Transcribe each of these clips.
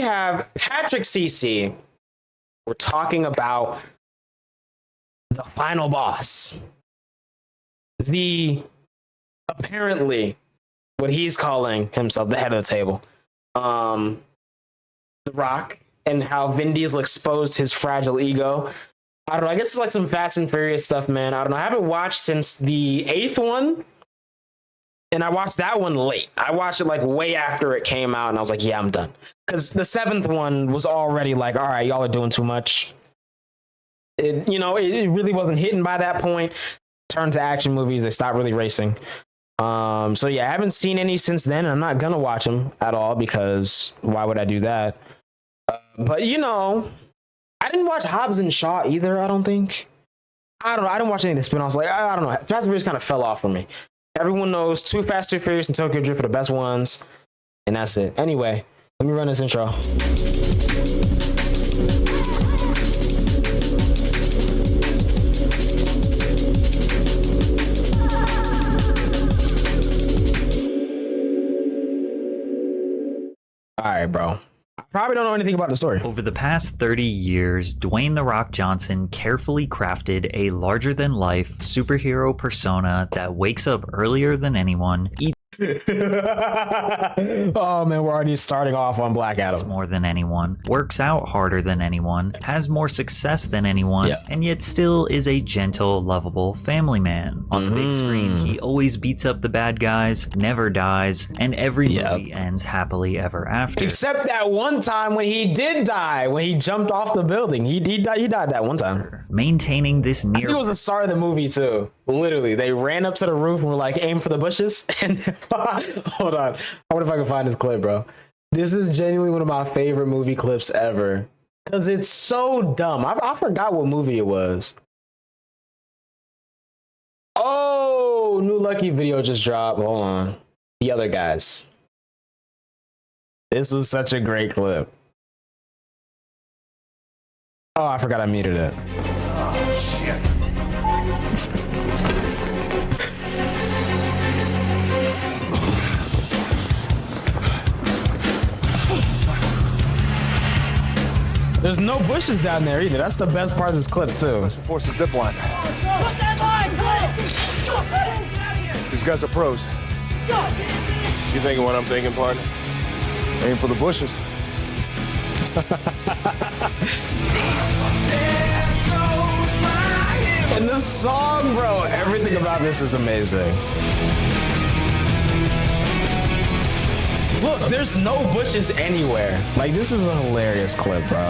have Patrick CC. We're talking about the final boss. The apparently what he's calling himself the head of the table. The Rock, and how Vin Diesel exposed his fragile ego. I don't know. I guess it's like some Fast and Furious stuff, man. I don't know. I haven't watched since the 8th one. And I watched that one late. I watched it like way after it came out. And I was like, yeah, I'm done. Because the 7th one was already like, all right, y'all are doing too much. It really wasn't hitting by that point. Turned to action movies. They stopped really racing. So yeah, I haven't seen any since then. And I'm not going to watch them at all because why would I do that? But I didn't watch Hobbs and Shaw either, I don't think. I don't know. I didn't watch any of the spin-offs. Like, I don't know. Fast and Furious kind of fell off for me. Everyone knows Too Fast, Too Furious, and Tokyo Drift are the best ones. And that's it. Anyway, let me run this intro. All right, bro. I probably don't know anything about the story. Over the past 30 years, Dwayne "The Rock" Johnson carefully crafted a larger-than-life superhero persona that wakes up earlier than anyone, Oh man, we're already starting off on Black Adam. More than anyone, works out harder than anyone, has more success than anyone, and yet still is a gentle, lovable family man. On the big screen, he always beats up the bad guys, never dies, and every movie ends happily ever after. Except that one time when he did die, when he jumped off the building. He died that one time. Maintaining this near... I think it was the start of the movie too. Literally, they ran up to the roof and were like, aim for the bushes. And hold on, I wonder if I can find this clip, bro. This is genuinely one of my favorite movie clips ever because it's so dumb. I forgot what movie it was. Oh, new Lucky video just dropped. Hold on, The Other Guys. This was such a great clip. Oh, I forgot I muted it. Oh shit. There's no bushes down there either. That's the best part of this clip too. Special Forces zip line. Put that line, go! These guys are pros. You thinking what I'm thinking, partner? Aim for the bushes. And this song, bro, everything about this is amazing. Look, there's no bushes anywhere. Like, this is a hilarious clip, bro.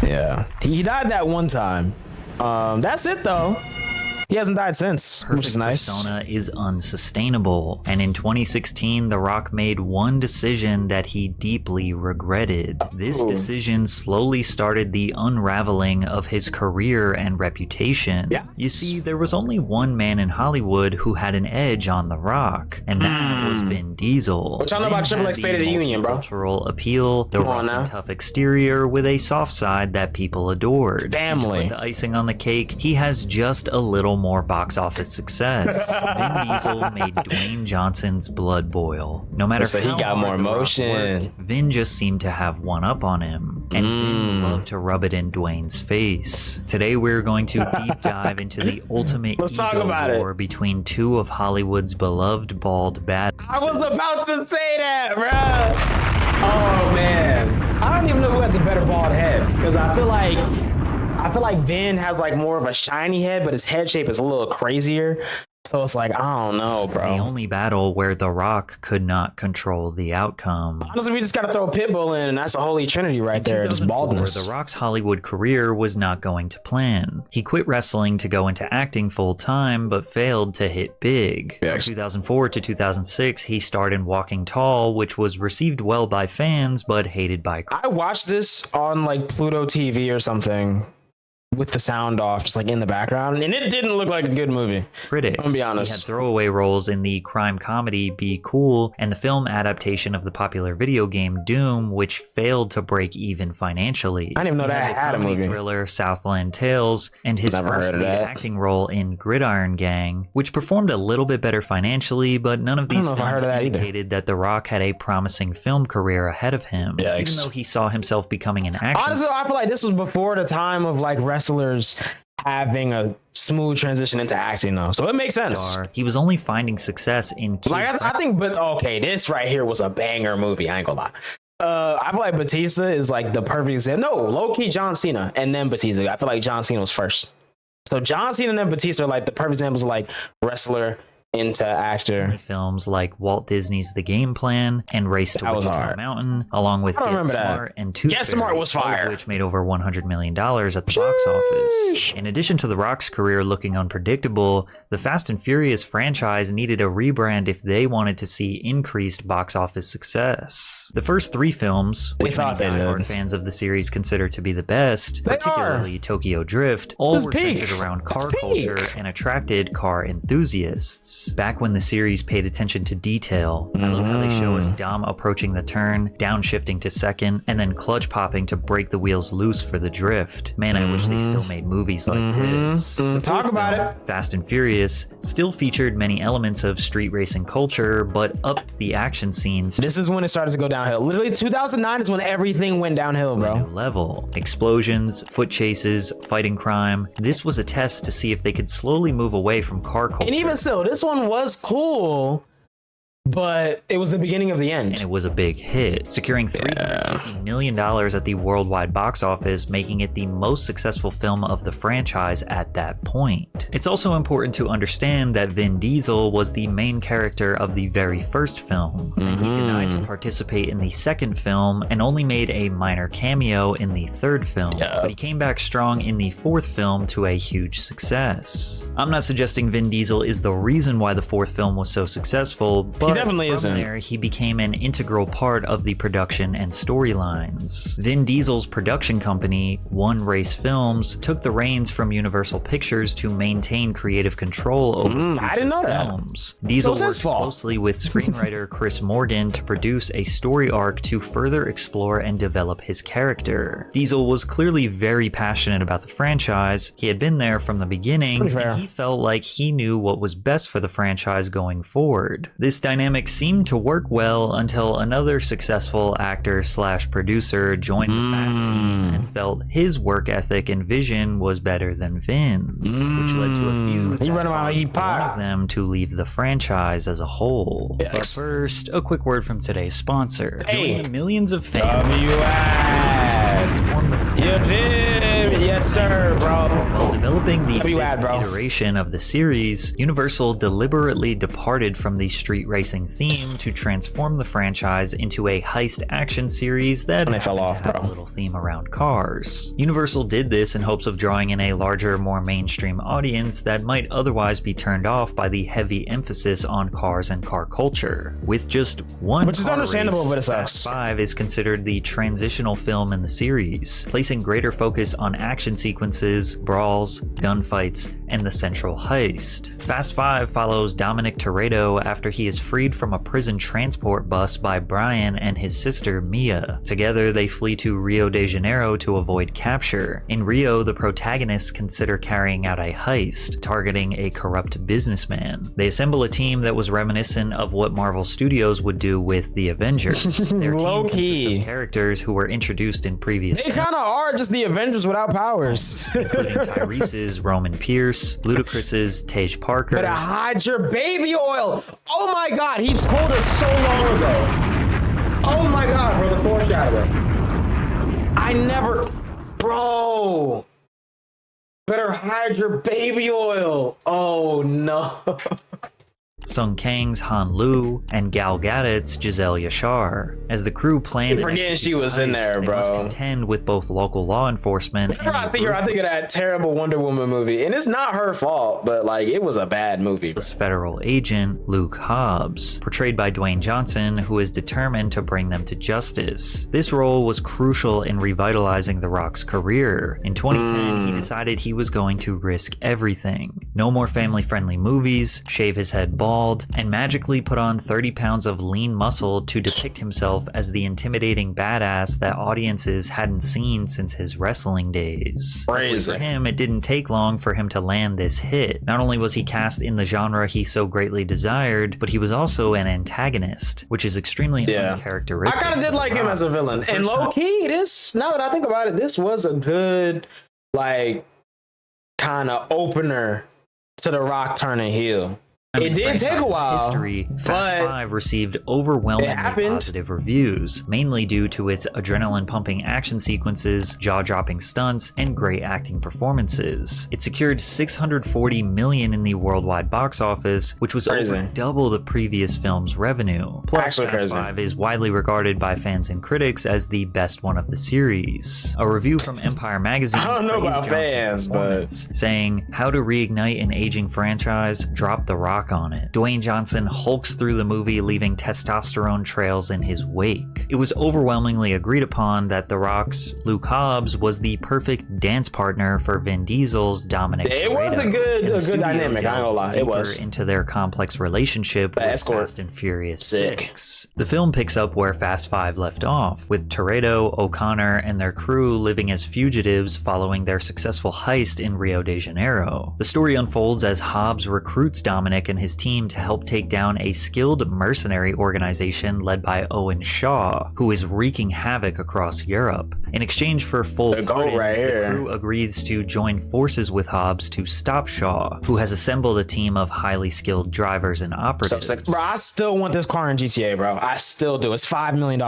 Yeah. He died that one time. That's it, though. He hasn't died since, which is nice. Persona is unsustainable, and in 2016, The Rock made one decision that he deeply regretted. This decision slowly started the unraveling of his career and reputation. Yeah. You see, there was only one man in Hollywood who had an edge on The Rock, and that was Vin Diesel. What y'all know about Triple X State of the Union, bro? Cultural appeal, the rough and tough exterior with a soft side that people adored. Family. And to put the icing on the cake, he has just a little more box office success. Vin Diesel made Dwayne Johnson's blood boil. No matter how he got more emotion. Worked, Vin just seemed to have one up on him, and Vin loved to rub it in Dwayne's face. Today we're going to deep dive into the ultimate ego war between two of Hollywood's beloved bald badasses. I was about to say that, bro. Oh man, I don't even know who has a better bald head because I feel like Vin has like more of a shiny head, but his head shape is a little crazier. So it's like, I don't know, bro. The only battle where The Rock could not control the outcome. Honestly, we just gotta throw a Pitbull in, and that's a holy trinity right there. Just baldness. The Rock's Hollywood career was not going to plan. He quit wrestling to go into acting full time, but failed to hit big. From 2004 to 2006, he starred in Walking Tall, which was received well by fans, but hated by critics. I watched this on like Pluto TV or something. with the sound off, just like in the background, and it didn't look like a good movie. Critics. I'm gonna be honest. He had throwaway roles in the crime comedy Be Cool and the film adaptation of the popular video game Doom, which failed to break even financially. I didn't even know that had a movie. Thriller Southland Tales and his first lead acting role in Gridiron Gang, which performed a little bit better financially, but none of these films indicated that The Rock had a promising film career ahead of him. Yikes. Even though he saw himself becoming an action. Honestly, I feel like this was before the time of like wrestlers having a smooth transition into acting though, so it makes sense. He was only finding success in I think, but okay, this right here was a banger movie. I ain't gonna lie. I feel like Batista is like the perfect example. No, low key John Cena and then Batista. I feel like John Cena was first. So John Cena and then Batista are like the perfect examples of like wrestler into actor. Films like Walt Disney's The Game Plan and Race to Wichita Mountain, along with Get Smart and Tooth Get Smart was fire, which made over $100 million at the box office. In addition to The Rock's career looking unpredictable, the Fast and Furious franchise needed a rebrand if they wanted to see increased box office success. The first three films, which many diehard fans of the series consider to be the best, particularly Tokyo Drift, all were centered around car culture and attracted car enthusiasts. Back when the series paid attention to detail, I love how they show us Dom approaching the turn, downshifting to second, and then clutch popping to break the wheels loose for the drift. Man, I wish they still made movies like this. Talk about it. Fast and Furious still featured many elements of street racing culture, but upped the action scenes. This is when it started to go downhill. Literally 2009 is when everything went downhill, bro. Level. Explosions, foot chases, fighting crime. This was a test to see if they could slowly move away from car culture. And even still, this one was cool, but it was the beginning of the end. And it was a big hit, securing $360 million at the worldwide box office, making it the most successful film of the franchise at that point. It's also important to understand that Vin Diesel was the main character of the very first film. And he denied to participate in the second film and only made a minor cameo in the third film. But he came back strong in the fourth film to a huge success. I'm not suggesting Vin Diesel is the reason why the fourth film was so successful, but definitely isn't. There, he became an integral part of the production and storylines. Vin Diesel's production company, One Race Films, took the reins from Universal Pictures to maintain creative control over I didn't know films. Diesel worked closely with screenwriter Chris Morgan to produce a story arc to further explore and develop his character. Diesel was clearly very passionate about the franchise. He had been there from the beginning, and he felt like he knew what was best for the franchise going forward. This dynamic seemed to work well until another successful actor slash producer joined the Fast team and felt his work ethic and vision was better than Vin's, which led to a feud that caused one of them to leave the franchise as a whole. But first, a quick word from today's sponsor. Joining millions of fans. Yes, sir, bro. While developing the fifth iteration of the series, Universal deliberately departed from the street racing theme to transform the franchise into a heist action series that had a little theme around cars. Universal did this in hopes of drawing in a larger, more mainstream audience that might otherwise be turned off by the heavy emphasis on cars and car culture. With just one which is understandable, but it sucks. Fast 5 is considered the transitional film in the series, placing greater focus on action sequences, brawls, gunfights, and the central heist. Fast 5 follows Dominic Toretto after he is freed from a prison transport bus by Brian and his sister Mia. Together, they flee to Rio de Janeiro to avoid capture. In Rio, the protagonists consider carrying out a heist, targeting a corrupt businessman. They assemble a team that was reminiscent of what Marvel Studios would do with the Avengers. Their team consists of characters who were introduced in previous They kind of are just the Avengers without powers. Including Tyrese's Roman Pierce, Ludacris's Tej Parker. Better hide your baby oil. Oh my God, he told us so long ago. Oh my God, bro, the foreshadowing. I never, bro. Better hide your baby oil. Oh no. Sung Kang's Han Lu, and Gal Gadot's Giselle Yashar. As the crew planned and Forgetting she executed was the in heist, there, they bro. must contend with both local law enforcement Whenever I see her, I think of that terrible Wonder Woman movie, and it's not her fault, but like it was a bad movie. Bro. federal agent Luke Hobbs, portrayed by Dwayne Johnson, who is determined to bring them to justice. This role was crucial in revitalizing The Rock's career. In 2010, he decided he was going to risk everything. No more family-friendly movies, shave his head bald, and magically put on 30 pounds of lean muscle to depict himself as the intimidating badass that audiences hadn't seen since his wrestling days. Crazy. For him, it didn't take long for him to land this hit. Not only was he cast in the genre he so greatly desired, but he was also an antagonist, which is extremely uncharacteristic. I kind of did like him as a villain, and low key, this, now that I think about it, this was a good, like, kind of opener to The Rock turning heel. It did take a while. History, Fast 5 received overwhelmingly positive reviews, mainly due to its adrenaline-pumping action sequences, jaw-dropping stunts, and great acting performances. It secured $640 million in the worldwide box office, which was over double the previous film's revenue. Plus, Fast 5 is widely regarded by fans and critics as the best one of the series. A review from Empire Magazine I don't know about fans, but saying, "How to reignite an aging franchise, drop The Rock on it." Dwayne Johnson hulks through the movie, leaving testosterone trails in his wake. It was overwhelmingly agreed upon that The Rock's Luke Hobbs was the perfect dance partner for Vin Diesel's Dominic Toretto. It was a good dynamic, I ain't gonna lie. It was. Into their complex relationship with Fast and Furious 6. The film picks up where Fast 5 left off, with Toretto, O'Connor, and their crew living as fugitives following their successful heist in Rio de Janeiro. The story unfolds as Hobbs recruits Dominic and his team to help take down a skilled mercenary organization led by Owen Shaw, who is wreaking havoc across Europe. In exchange for full credits, the crew agrees to join forces with Hobbs to stop Shaw, who has assembled a team of highly skilled drivers and operatives. Bro, I still want this car in GTA, bro. I still do. It's $5 million,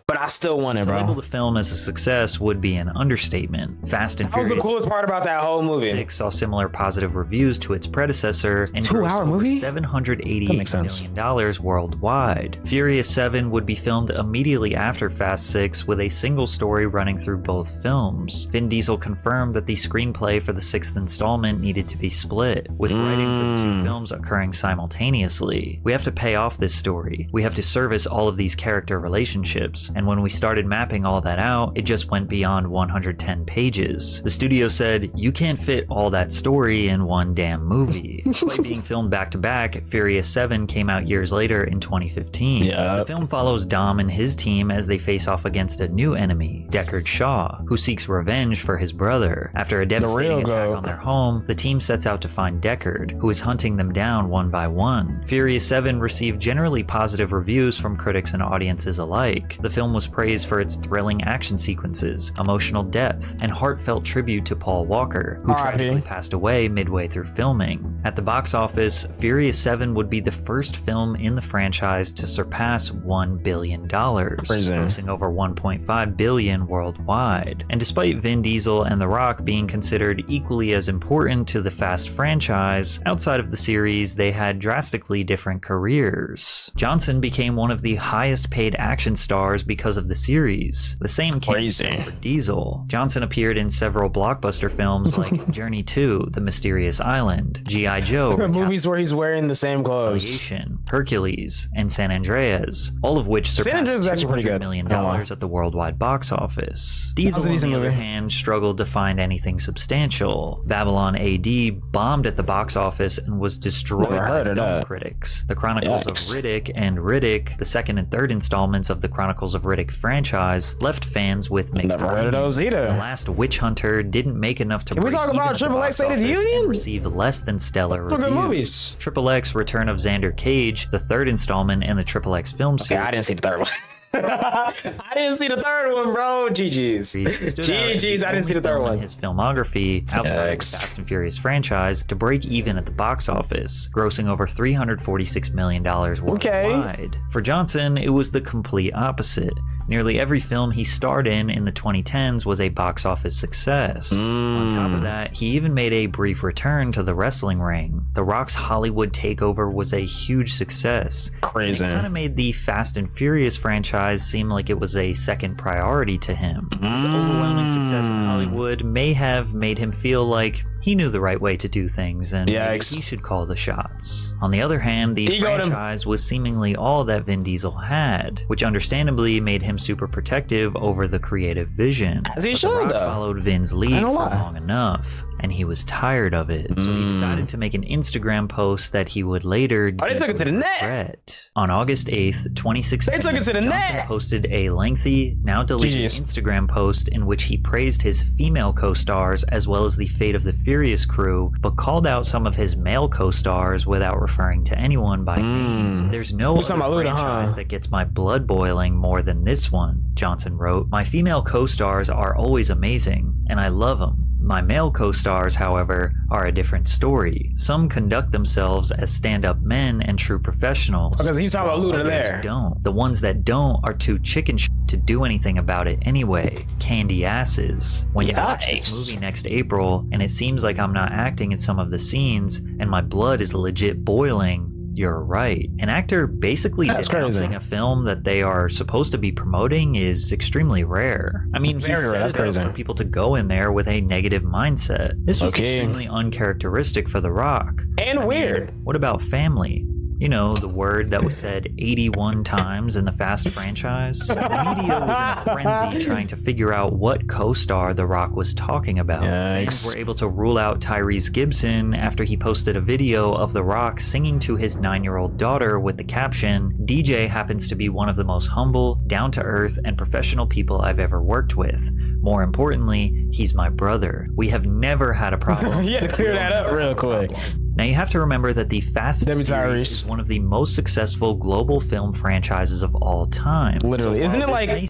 but I still want it, bro. To label the film as a success would be an understatement. Fast and Furious. That was the coolest part about that whole movie. 6 saw similar positive reviews to its predecessor and two-hour movie? $788 million worldwide. Furious 7 would be filmed immediately after Fast 6 with a single story running through both films. Vin Diesel confirmed that the screenplay for the 6th installment needed to be split, with writing for the two films occurring simultaneously. We have to pay off this story. We have to service all of these character relationships, and when we started mapping all that out, it just went beyond 110 pages. The studio said, "You can't fit all that story in one damn movie." Despite being filmed back to back, Furious 7 came out years later in 2015. The film follows Dom and his team as they face off against a new enemy, Deckard Shaw, who seeks revenge for his brother. After a devastating attack on their home, the team sets out to find Deckard, who is hunting them down one by one. Furious 7 received generally positive reviews from critics and audiences alike. The film was praised for its thrilling action sequences, emotional depth, and heartfelt tribute to Paul Walker, who tragically passed away midway through filming. At the box office, Furious 7 would be the first film in the franchise to surpass $1 billion, grossing over $1.5 billion worldwide. And despite Vin Diesel and The Rock being considered equally as important to the Fast franchise, outside of the series, they had drastically different careers. Johnson became one of the highest paid action stars because of the series. The same came for Diesel. Johnson appeared in several blockbuster films like Journey 2, The Mysterious Island, G.I. Joe, movies where he's wearing the same clothes, Hercules, and San Andreas, all of which surpassed $200 million at the worldwide box office. Diesel, on the other hand, struggled to find anything substantial. Babylon AD bombed at the box office and was destroyed by film critics. The Chronicles of Riddick and Riddick, the second and third installments of the Chronicles of Riddick franchise, left fans with mixed opinions. The Last Witch Hunter didn't make enough to break even at the box office and receive less than stellar reviews. Triple X Return of Xander Cage, the third installment in the Triple X film series. I didn't see the third one. I didn't see the third one, bro. GG's. GG's. I didn't see the third one. His filmography outside of the Fast and Furious franchise to break even at the box office, grossing over $346 million worldwide. For Johnson, it was the complete opposite. Nearly every film he starred in the 2010s was a box office success. On top of that, he even made a brief return to the wrestling ring. The Rock's Hollywood takeover was a huge success. Crazy. It kind of made the Fast and Furious franchise seem like it was a second priority to him. His overwhelming success in Hollywood may have made him feel like he knew the right way to do things, and maybe he should call the shots. On the other hand, the franchise was seemingly all that Vin Diesel had, which understandably made him super protective over the creative vision. As he but should, The Rock though. followed Vin's lead for long enough, and he was tired of it. So he decided to make an Instagram post that he would later regret. On August 8th, 2016, Johnson posted a lengthy, now deleted Instagram post in which he praised his female co-stars as well as the fate of the Furious crew, but called out some of his male co-stars without referring to anyone by name. There's no other franchise that gets my blood boiling more than this one, Johnson wrote. My female co-stars are always amazing, and I love them. My male co-stars, however, are a different story. Some conduct themselves as stand-up men and true professionals. Because he's talking about Luda there. Don't. The ones that don't are too chicken shit to do anything about it anyway. Candy asses. When you watch this movie next April, and it seems like I'm not acting in some of the scenes, and my blood is legit boiling, you're right. An actor basically denouncing a film that they are supposed to be promoting is extremely rare. I mean, he set it up for people to go in there with a negative mindset. This was extremely uncharacteristic for The Rock. And weird. What about family? You know, the word that was said 81 times in the Fast franchise. The media was in a frenzy trying to figure out what co-star The Rock was talking about. Fans were able to rule out Tyrese Gibson after he posted a video of The Rock singing to his 9-year-old daughter with the caption, "DJ happens to be one of the most humble, down-to-earth, and professional people I've ever worked with. More importantly, he's my brother. We have never had a problem." You had to clear that up real quick. Now you have to remember that the Fast series is one of the most successful global film franchises of all time. Literally. Isn't it like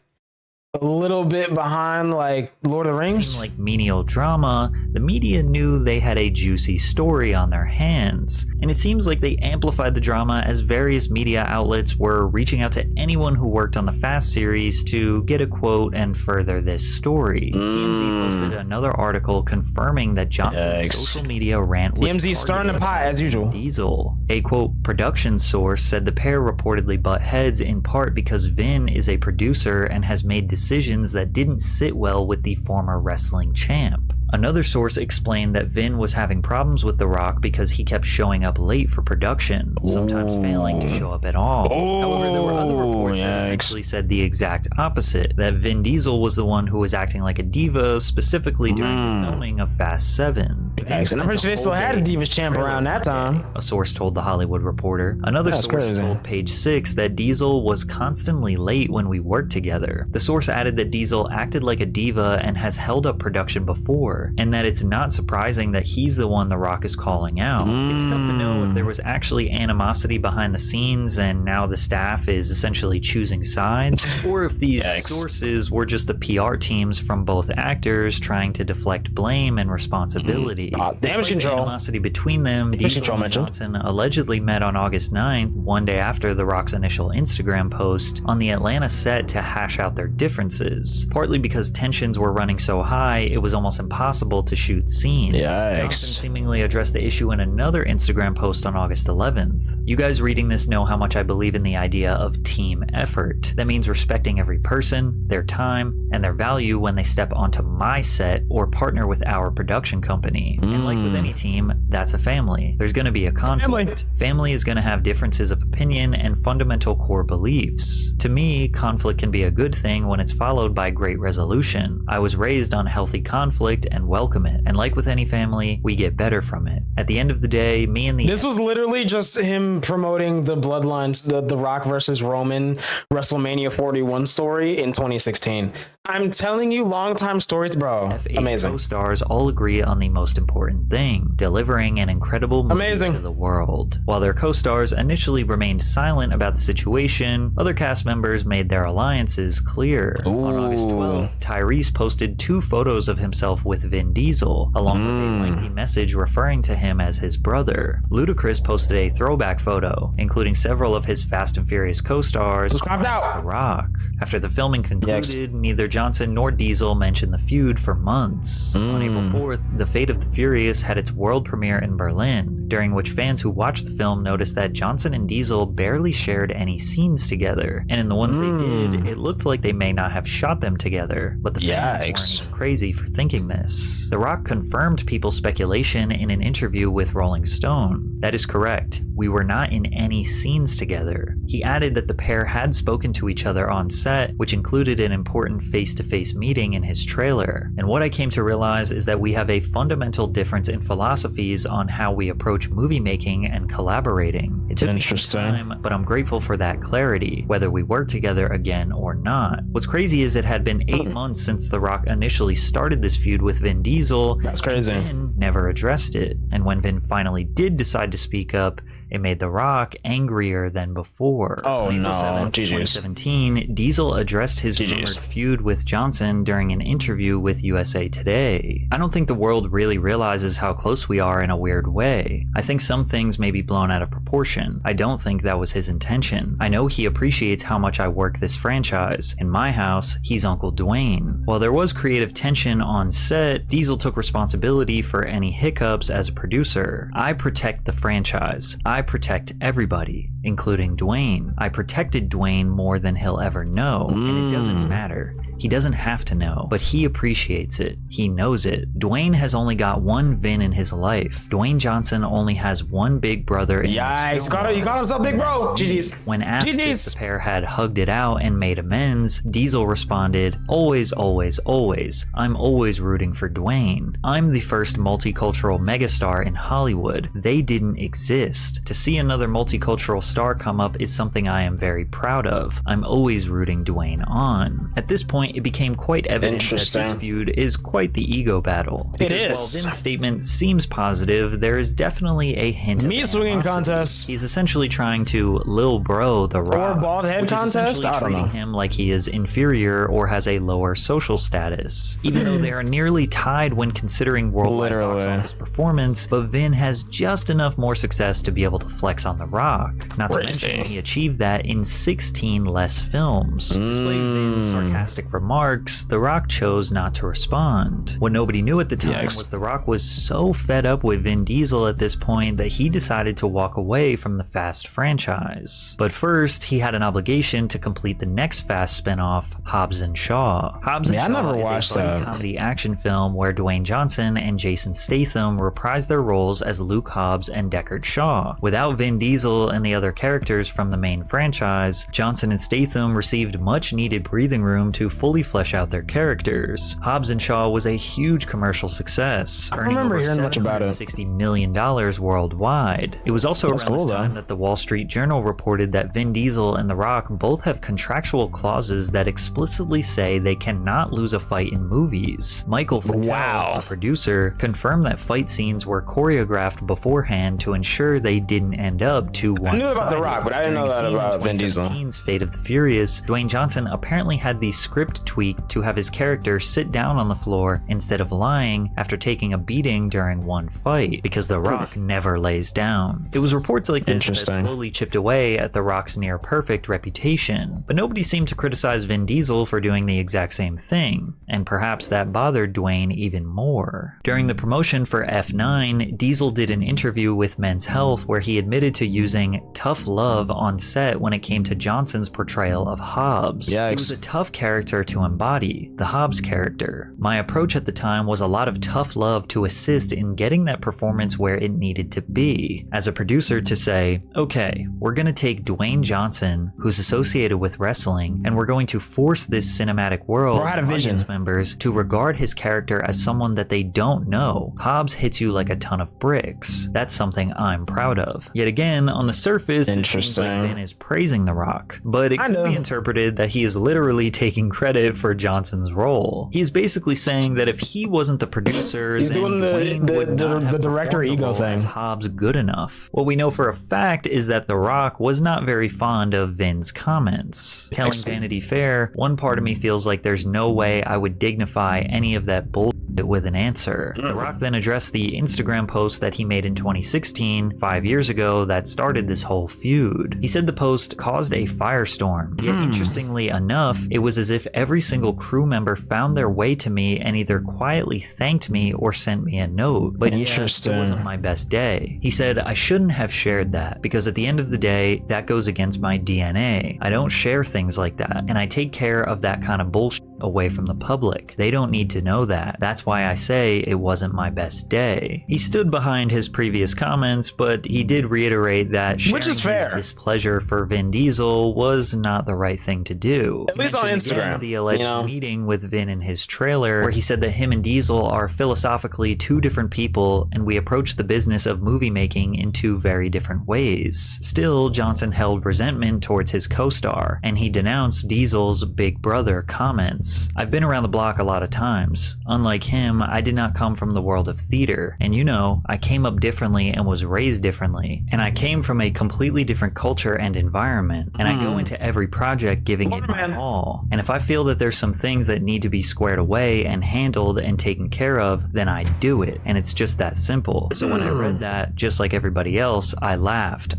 a little bit behind like Lord of the Rings? Seemed like menial drama. The media knew they had a juicy story on their hands, and it seems like they amplified the drama as various media outlets were reaching out to anyone who worked on the Fast series to get a quote and further this story. TMZ posted another article confirming that Johnson's social media rant was TMZ starting the pot as usual. Diesel. A quote production source said the pair reportedly butt heads in part because Vin is a producer and has made decisions that didn't sit well with the former wrestling champ. Another source explained that Vin was having problems with The Rock because he kept showing up late for production, sometimes failing to show up at all. However, there were other reports that essentially said the exact opposite, that Vin Diesel was the one who was acting like a diva, specifically during the filming of Fast 7. And I'm pretty sure they still had a Divas champ around that time. A source told The Hollywood Reporter. Another source told Page 6 that Diesel was constantly late when we worked together. The source added that Diesel acted like a diva and has held up production before, and that it's not surprising that he's the one The Rock is calling out. It's tough to know if there was actually animosity behind the scenes and now the staff is essentially choosing sides, or if these sources were just the PR teams from both actors trying to deflect blame and responsibility. Damage control. Animosity between them, Diesel and Johnson allegedly met on August 9th, one day after The Rock's initial Instagram post, on the Atlanta set to hash out their differences. Partly because tensions were running so high, it was almost impossible to shoot scenes. Johnson seemingly addressed the issue in another Instagram post on August 11th. You guys reading this know how much I believe in the idea of team effort. That means respecting every person, their time, and their value when they step onto my set or partner with our production company. And like with any team, that's a family. There's going to be a conflict. Family is going to have differences of opinion and fundamental core beliefs. To me, conflict can be a good thing when it's followed by great resolution. I was raised on healthy conflict and welcome it. And like with any family, we get better from it. At the end of the day, me and the... This was literally just him promoting the Bloodlines, the Rock versus Roman WrestleMania 41 story in 2016. I'm telling you, long time stories, bro. F8 Amazing. co-stars all agree on the most important thing, delivering an incredible movie Amazing. to the world. While their co-stars initially remained silent about the situation, other cast members made their alliances clear. On August 12th, Tyrese posted 2 photos of himself with Vin Diesel, along with a lengthy message referring to him as his brother. Ludacris posted a throwback photo, including several of his Fast and Furious co-stars, Subscribed out. The Rock. After the filming concluded, neither Johnson nor Diesel mentioned the feud for months. On April 4th, The Fate of the Furious had its world premiere in Berlin, during which fans who watched the film noticed that Johnson and Diesel barely shared any scenes together, and in the ones they did, it looked like they may not have shot them together, but the fans weren't even crazy for thinking this. The Rock confirmed people's speculation in an interview with Rolling Stone. That is correct, we were not in any scenes together. He added that the pair had spoken to each other on set, which included an important face-to-face meeting in his trailer. And what I came to realize is that we have a fundamental difference in philosophies on how we approach movie making and collaborating. It took me some time, but I'm grateful for that clarity, whether we work together again or not. What's crazy is it had been 8 months since The Rock initially started this feud with Vin Diesel. That's crazy. And Vin never addressed it. And when Vin finally did decide to speak up, it made The Rock angrier than before. Oh no, 2017, Diesel addressed his rumored feud with Johnson during an interview with USA Today. I don't think the world really realizes how close we are in a weird way. I think some things may be blown out of proportion. I don't think that was his intention. I know he appreciates how much I work this franchise. In my house, he's Uncle Dwayne. While there was creative tension on set, Diesel took responsibility for any hiccups as a producer. I protect the franchise. I protect everybody, including Dwayne. I protected Dwayne more than he'll ever know, and it doesn't matter. He doesn't have to know, but he appreciates it. He knows it. Dwayne has only got one Vin in his life. Dwayne Johnson only has one big brother in his film. He got himself big bro. GG's. When asked if the pair had hugged it out and made amends, Diesel responded, "Always, always, always. I'm always rooting for Dwayne. I'm the first multicultural megastar in Hollywood. They didn't exist. To see another multicultural star come up is something I am very proud of. I'm always rooting Dwayne on." At this point, it became quite evident that this feud is quite the ego battle. Because while Vin's statement seems positive, there is definitely a hint of meat swinging contest. He's essentially trying to Lil Bro The Rock, or bald head which contest. is I don't treating know. him like he is inferior or has a lower social status. Even though they are nearly tied when considering worldwide box office performance, but Vin has just enough more success to be able to flex on The Rock. Not to mention, he achieved that in 16 less films. Despite Vin's sarcastic remarks, The Rock chose not to respond. What nobody knew at the time was The Rock was so fed up with Vin Diesel at this point that he decided to walk away from the Fast franchise. But first, he had an obligation to complete the next Fast spinoff, Hobbs and Shaw. Hobbs and Shaw is a buddy comedy action film where Dwayne Johnson and Jason Statham reprise their roles as Luke Hobbs and Deckard Shaw. Without Vin Diesel and the other characters from the main franchise, Johnson and Statham received much needed breathing room to fully flesh out their characters. Hobbs and Shaw was a huge commercial success, earning over $760 million worldwide. It was also around this time that the Wall Street Journal reported that Vin Diesel and The Rock both have contractual clauses that explicitly say they cannot lose a fight in movies. Michael Fattel, a producer, confirmed that fight scenes were choreographed beforehand to ensure they didn't end up too one-sided. I knew about The Rock, but I didn't know that about Vin Diesel. In 2017's Fate of the Furious, Dwayne Johnson apparently had the script tweaked to have his character sit down on the floor instead of lying after taking a beating during one fight, because The Rock never lays down. It was reports like this that slowly chipped away at The Rock's near-perfect reputation, but nobody seemed to criticize Vin Diesel for doing the exact same thing, and perhaps that bothered Dwayne even more. During the promotion for F9, Diesel did an interview with Men's Health where he admitted to using tough love on set when it came to Johnson's portrayal of Hobbs. It was a tough character to embody, the Hobbs character. My approach at the time was a lot of tough love to assist in getting that performance where it needed to be. As a producer, to say, okay, we're gonna take Dwayne Johnson, who's associated with wrestling, and we're going to force this cinematic world of audience members to regard his character as someone that they don't know. Hobbs hits you like a ton of bricks. That's something I'm proud of. Yet again, on the surface, it seems like Vin is praising The Rock, but it could be interpreted that he is literally taking credit credit for Johnson's role. He's basically saying that if he wasn't the producer, he's then doing Dwayne would not have the director performed the ego role thing. as Hobbs good enough. What we know for a fact is that The Rock was not very fond of Vin's comments. Telling Vanity Fair, one part of me feels like there's no way I would dignify any of that bullshit with an answer. The Rock then addressed the Instagram post that he made in 2016, 5 years ago, that started this whole feud. He said the post caused a firestorm, yet interestingly enough, it was as if every single crew member found their way to me and either quietly thanked me or sent me a note. But yeah, it wasn't my best day. He said, I shouldn't have shared that, because at the end of the day, that goes against my DNA. I don't share things like that, and I take care of that kind of bullshit away from the public. They don't need to know that. That's why I say it wasn't my best day. He stood behind his previous comments, but he did reiterate that sharing his displeasure for Vin Diesel was not the right thing to do. At least on Instagram. The alleged meeting with Vin in his trailer, where he said that him and Diesel are philosophically two different people, and we approach the business of movie making in two very different ways. Still, Johnson held resentment towards his co-star, and he denounced Diesel's big brother comments. I've been around the block a lot of times. Unlike him, I did not come from the world of theater, and you know, I came up differently and was raised differently, and I came from a completely different culture and environment, and I go into every project giving it my all. And if I feel that there's some things that need to be squared away and handled and taken care of, then I do it, and it's just that simple. So when I read that, just like everybody else, I laughed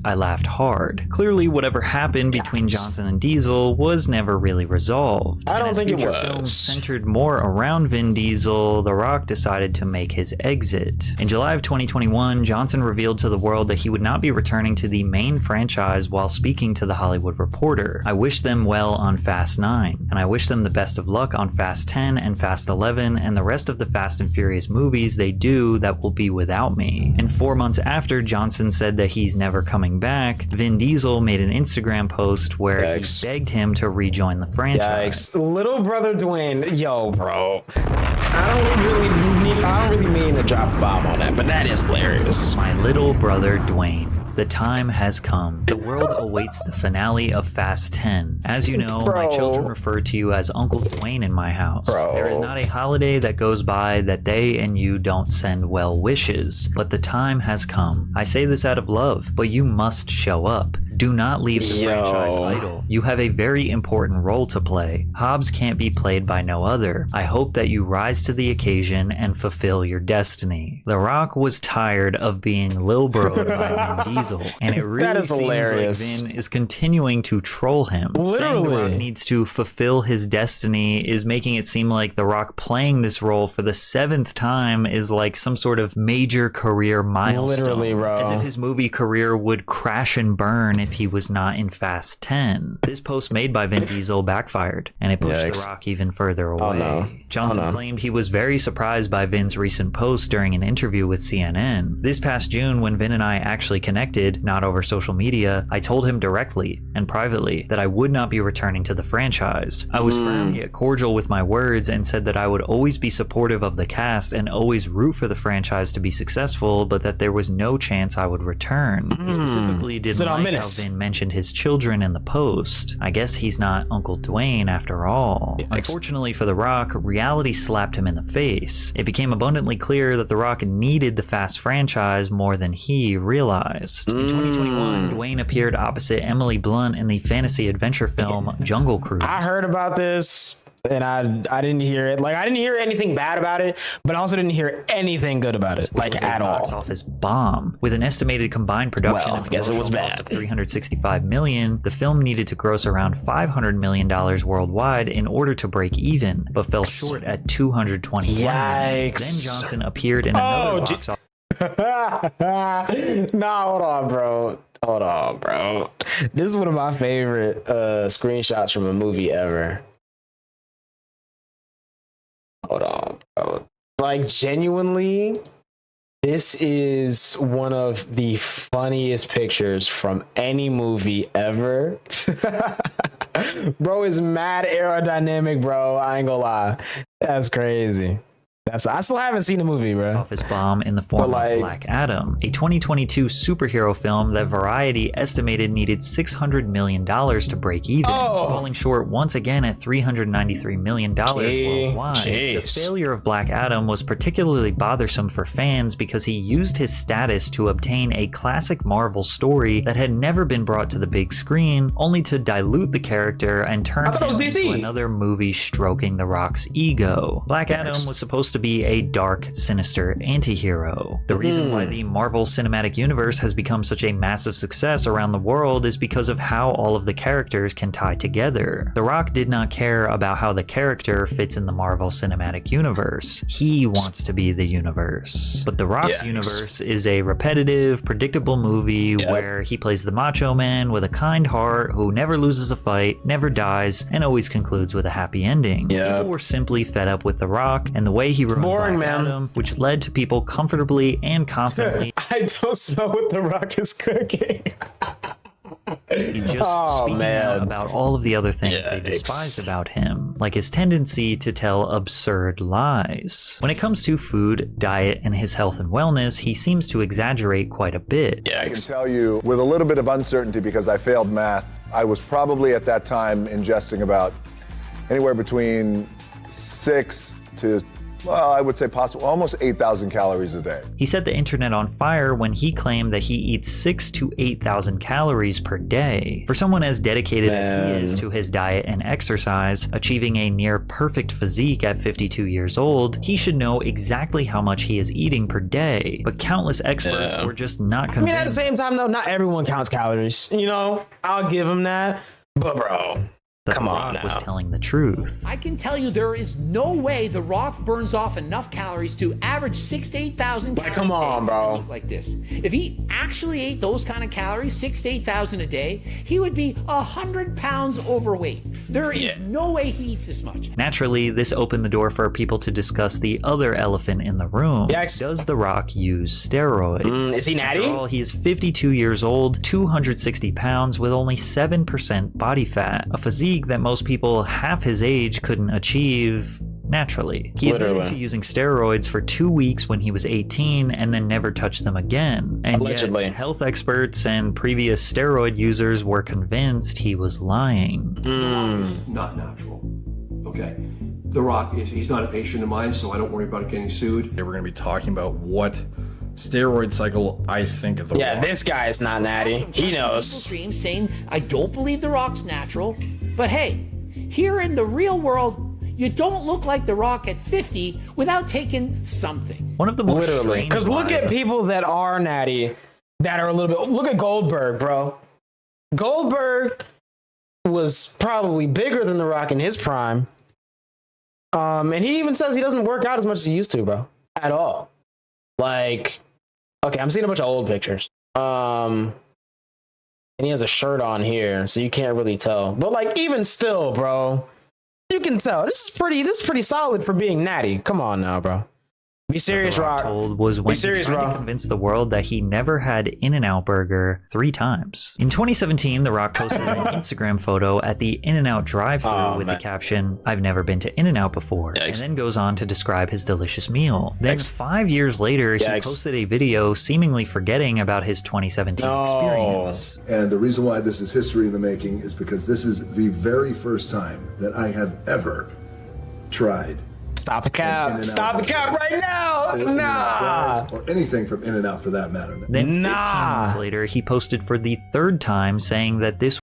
hard. Clearly, whatever happened between Johnson and Diesel was never really resolved. I don't think it was. Films centered more around Vin Diesel, The Rock decided to make his exit. In July of 2021, Johnson revealed to the world that he would not be returning to the main franchise while speaking to The Hollywood Reporter. I wish them well on Fast 9, and I wish them the best of luck on Fast 10 and Fast 11 and the rest of the Fast and Furious movies they do that will be without me. And 4 months after Johnson said that he's never coming back, Vin Diesel made an Instagram post where he begged him to rejoin the franchise. Little brother Dwayne, yo, bro. I don't really mean to drop a bomb on that, but that is hilarious. My little brother Dwayne. The time has come. The world awaits the finale of Fast 10. As you know, my children refer to you as Uncle Dwayne in my house. There is not a holiday that goes by that they and you don't send well wishes, but the time has come. I say this out of love, but you must show up. Do not leave the franchise idle. You have a very important role to play. Hobbs can't be played by no other. I hope that you rise to the occasion and fulfill your destiny. The Rock was tired of being Lil Bro'd by Vin Diesel, and it really seems like Vin is continuing to troll him. Saying The Rock needs to fulfill his destiny is making it seem like The Rock playing this role for the 7th time is like some sort of major career milestone. Literally, bro. As if his movie career would crash and burn if he was not in Fast 10. This post made by Vin Diesel backfired, and it pushed The Rock even further away. Johnson claimed he was very surprised by Vin's recent post during an interview with CNN. This past June, when Vin and I actually connected, not over social media, I told him directly and privately that I would not be returning to the franchise. I was firm yet cordial with my words and said that I would always be supportive of the cast and always root for the franchise to be successful, but that there was no chance I would return. He specifically didn't like how Vin mentioned his children in the post. I guess he's not Uncle Dwayne after all. Unfortunately for The Rock, reality slapped him in the face. It became abundantly clear that The Rock needed the Fast franchise more than he realized. In 2021, Dwayne appeared opposite Emily Blunt in the fantasy adventure film Jungle Cruise. I heard about this. And I didn't hear it. Like, I didn't hear anything bad about it, but I also didn't hear anything good about it, like at all. Box office bomb with an estimated combined production of $365 million. The film needed to gross around $500 million worldwide in order to break even, but fell short at $221 million. Then Johnson appeared in another box office. Nah, hold on, bro. This is one of my favorite screenshots from a movie ever. Hold on, bro. Like, genuinely, this is one of the funniest pictures from any movie ever. Bro is mad aerodynamic, bro. I ain't gonna lie. That's crazy. I still haven't seen the movie, bro. Office bomb in the form of Black Adam, a 2022 superhero film that Variety estimated needed $600 million to break even, falling short once again at $393 million worldwide. The failure of Black Adam was particularly bothersome for fans because he used his status to obtain a classic Marvel story that had never been brought to the big screen, only to dilute the character and turn him into another movie stroking The Rock's ego. Black Adam was supposed to be a dark, sinister anti-hero. The reason why the Marvel Cinematic Universe has become such a massive success around the world is because of how all of the characters can tie together. The Rock did not care about how the character fits in the Marvel Cinematic Universe. He wants to be the universe. But The Rock's universe is a repetitive, predictable movie where he plays the macho man with a kind heart who never loses a fight, never dies, and always concludes with a happy ending. People were simply fed up with The Rock and the way he ruined Black Adam, which led to people comfortably and confidently I don't smell what The Rock is cooking. just speaking out about all of the other things they despise about him, like his tendency to tell absurd lies. When it comes to food, diet, and his health and wellness, he seems to exaggerate quite a bit. I can tell you with a little bit of uncertainty because I failed math, I was probably at that time ingesting about anywhere between 6 to, well, I would say possible almost 8,000 calories a day. He set the internet on fire when he claimed that he eats 6,000 to 8,000 calories per day. For someone as dedicated as he is to his diet and exercise, achieving a near perfect physique at 52 years old, he should know exactly how much he is eating per day. But countless experts were just not convinced. I mean, at the same time, though, not everyone counts calories. You know, I'll give him that. But bro, come on now. Was telling the truth. I can tell you there is no way The Rock burns off enough calories to average 6,000 to 8,000 calories. Come on, bro. Like this. If he actually ate those kind of calories, 6,000 to 8,000 a day, he would be 100 pounds overweight. There is no way he eats this much. Naturally, this opened the door for people to discuss the other elephant in the room. Does The Rock use steroids? Is he natty? After all, he is 52 years old, 260 pounds, with only 7% body fat, a physique that most people half his age couldn't achieve naturally. He admitted to using steroids for 2 weeks when he was 18 and then never touched them again. And Allegedly. Yet, health experts and previous steroid users were convinced he was lying. Not natural. Okay. The Rock he's not a patient of mine, so I don't worry about getting sued. We're going to be talking about what steroid cycle I think of the Rock. This guy is not natty. He knows. Streams saying I don't believe The Rock's natural, but hey, here in the real world, you don't look like The Rock at 50 without taking something. One of the most strange because look at people that are natty, that are a little bit. Look at Goldberg, bro. Goldberg was probably bigger than The Rock in his prime. And he even says he doesn't work out as much as he used to, bro, at all. Like, okay, I'm seeing a bunch of old pictures. And he has a shirt on here, so you can't really tell. But like, even still, bro, you can tell. This is pretty solid for being natty. Come on now, bro. Be serious, Rock. Was when he tried to convince the world that he never had In-N-Out Burger 3 times. In 2017, The Rock posted an Instagram photo at the In-N-Out drive-thru with the caption, "I've never been to In-N-Out before," and then goes on to describe his delicious meal. Then 5 years later, he posted a video seemingly forgetting about his 2017 experience. And the reason why this is history in the making is because this is the very first time that I have ever tried. Stop the cap. Stop the cap right now. Nah. Or anything from In-N-Out for that matter. Then 15 months later, he posted for the 3rd time saying that this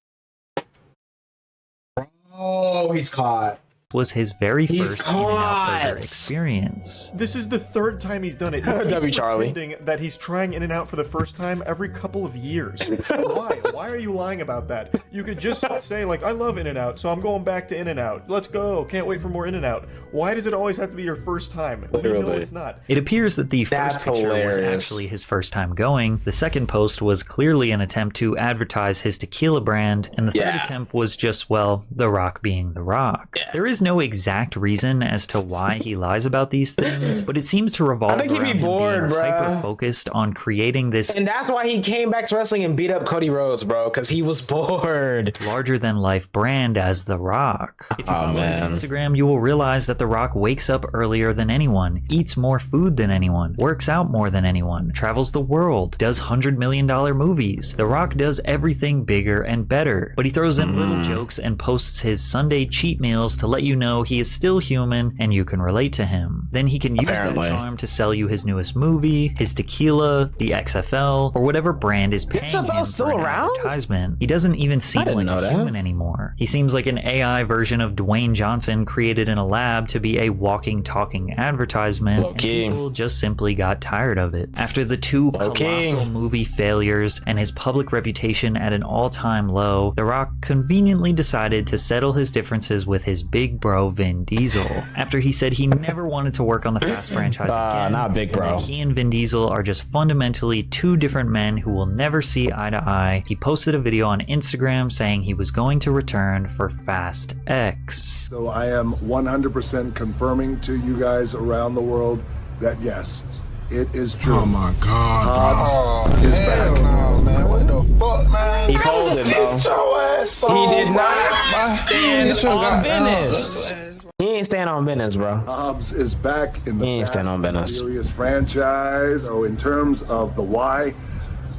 he's caught. Was his very first In-N-Out Burger experience. This is the 3rd time he's done it. W. Charlie. Pretending that he's trying In-N-Out for the first time every couple of years. Why? Why are you lying about that? You could just say, like, I love In-N-Out, so I'm going back to In-N-Out. Let's go. Can't wait for more In-N-Out. Why does it always have to be your first time? Literally. We know it's not. It appears that the first picture was actually his first time going. The second post was clearly an attempt to advertise his tequila brand, and the third attempt was just, well, The Rock being The Rock. There is is no exact reason as to why he lies about these things, but it seems to revolve I think he'd around be him bored, being bro. hyper-focused on creating this And that's why he came back to wrestling and beat up Cody Rhodes, bro, because he was bored. larger-than-life brand as The Rock. If you Oh, follow his man. Instagram, you will realize that The Rock wakes up earlier than anyone, eats more food than anyone, works out more than anyone, travels the world, does $100 million movies. The Rock does everything bigger and better, but he throws in little jokes and posts his Sunday cheat meals to let you know he is still human and you can relate to him. Then he can use Apparently. that charm to sell you his newest movie, his tequila, the XFL, or whatever brand is paying XFL him still for an around? advertisement. He doesn't even seem didn't like know a that. human anymore. He seems like an AI version of Dwayne Johnson created in a lab to be a walking, talking advertisement, and Low-key. people just simply got tired of it. After the two Low-key. colossal movie failures and his public reputation at an all-time low, The Rock conveniently decided to settle his differences with his big bro Vin Diesel. After he said he never wanted to work on the Fast franchise again, not big and bro. that he and Vin Diesel are just fundamentally two different men who will never see eye to eye, he posted a video on Instagram saying he was going to return for Fast X. So I am 100% confirming to you guys around the world that yes, it is true. Oh my God, Hobbs is back. no, man. What the fuck, man? He folded, bro. He did not stand on business. He ain't stand on business, bro. Hobbs is back in the He ain't Fast stand on and business. Furious franchise. So in terms of the why,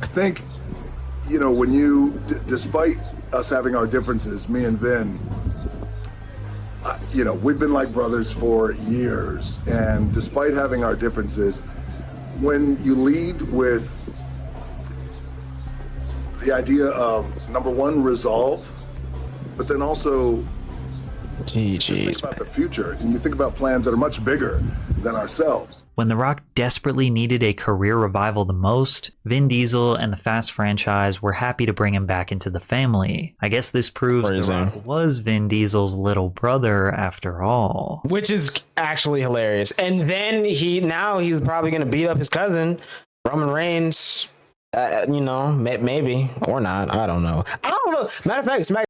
I think, you know, when you, despite us having our differences, me and Vin, you know, we've been like brothers for years. And despite having our differences, when you lead with the idea of, number one, resolve, but then also think GG's. about the future, and you think about plans that are much bigger than ourselves. When The Rock desperately needed a career revival the most, Vin Diesel and the Fast franchise were happy to bring him back into the family. I guess this proves Crazy. The Rock was Vin Diesel's little brother after all. Which is actually hilarious. And then he's probably gonna beat up his cousin, Roman Reigns. You know, maybe or not. I don't know. Matter of fact,